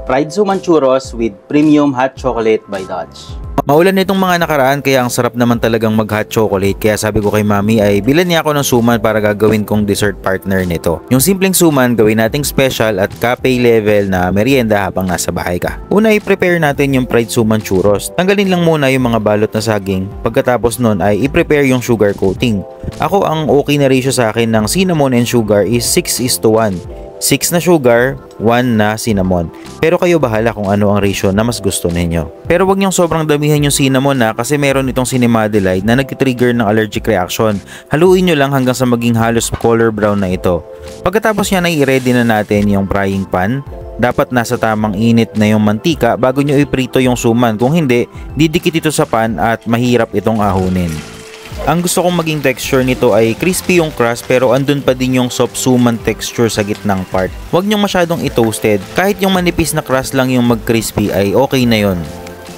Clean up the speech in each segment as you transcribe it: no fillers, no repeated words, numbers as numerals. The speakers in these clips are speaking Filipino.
Fried suman churros with premium hot chocolate by Dutch. Maulan nitong mga nakaraan kaya ang sarap naman talagang mag hot chocolate, kaya sabi ko kay mami ay bilan niya ako ng suman para gagawin kong dessert partner nito. Yung simpleng suman gawin nating special at cafe level na merienda habang nasa bahay ka. Una i-prepare natin yung fried suman churros. Tanggalin lang muna yung mga balot na saging, pagkatapos nun ay i-prepare yung sugar coating. Ako ang okay na ratio sa akin ng cinnamon and sugar is 6:1. 6 na sugar, 1 na cinnamon. Pero kayo bahala kung ano ang ratio na mas gusto ninyo. Pero wag niyong sobrang damihan yung cinnamon kasi meron itong cinnamaldehyde na nag-trigger ng allergic reaction. Haluin nyo lang hanggang sa maging halos color brown na ito. Pagkatapos yan ay i-ready na natin yung frying pan. Dapat nasa tamang init na yung mantika bago nyo iprito yung suman. Kung hindi, didikit ito sa pan at mahirap itong ahunin. Ang gusto kong maging texture nito ay crispy yung crust pero andun pa din yung soft suman texture sa gitnang part. Huwag nyong masyadong i-toasted, kahit yung manipis na crust lang yung mag-crispy ay okay na yon.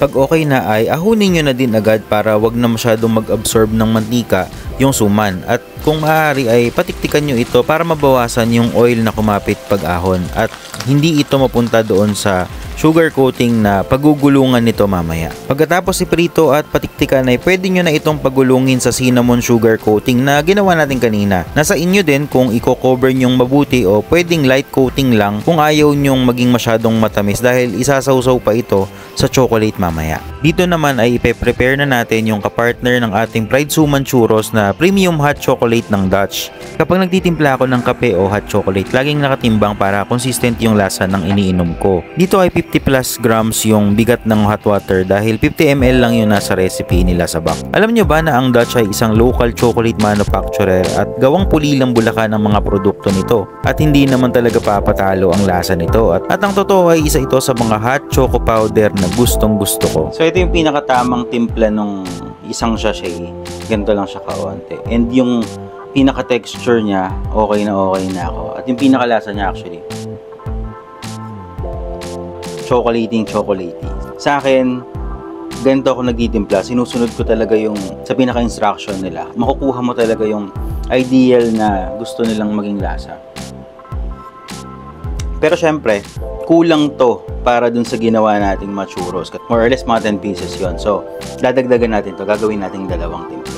Pag okay na ay ahunin nyo na din agad para wag na masyadong mag-absorb ng mantika yung suman. At kung maaari ay patiktikan nyo ito para mabawasan yung oil na kumapit pag ahon at hindi ito mapunta doon sa sugar coating na pagugulungan nito mamaya. Pagkatapos iprito at patiktikan ay pwede nyo na itong pagulungin sa cinnamon sugar coating na ginawa natin kanina. Nasa inyo din kung i-cover nyong mabuti o pwedeng light coating lang kung ayaw nyong maging masyadong matamis dahil isasawsaw pa ito sa chocolate mamaya. Dito naman ay ipe-prepare na natin yung kapartner ng ating fried suman churros na premium hot chocolate ng Dutch. Kapag nagtitimpla ako ng kape o hot chocolate, laging nakatimbang para consistent yung lasa ng iniinom ko. Dito ay 50 plus grams yung bigat ng hot water dahil 50 ml lang yung nasa recipe nila sa back. Alam nyo ba na ang Dutch ay isang local chocolate manufacturer at gawang pulilang Bulacan ang mga produkto nito at hindi naman talaga papatalo ang lasa nito at ang totoo ay isa ito sa mga hot choco powder na gustong gusto ko. So ito yung pinakatamang timpla nung isang sachet. Ganito lang siya kaunti. And yung pinaka-texture niya, okay na ako. At yung pinaka-lasa niya actually, chocolatey. Sa akin, ganito ako nagtitimpla. Sinusunod ko talaga yung sa pinaka-instruction nila. Makukuha mo talaga yung ideal na gusto nilang maging lasa. Pero syempre, kulang to para dun sa ginawa nating mga churros. More or less mga 10 pieces yon. So, dadagdagan natin to. Gagawin natin dalawang timpla.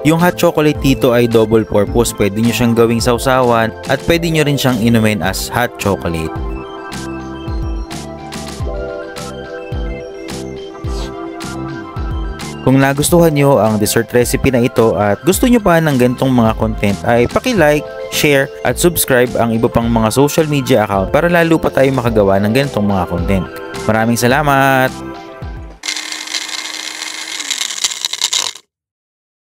Yung hot chocolate dito ay double purpose. Pwede nyo siyang gawing sausawan at pwede nyo rin siyang inumin as hot chocolate. Kung nagustuhan nyo ang dessert recipe na ito at gusto nyo pa ng ganitong mga content ay paki-like, share at subscribe ang iba pang mga social media account para lalo pa tayo makagawa ng ganitong mga content. Maraming salamat!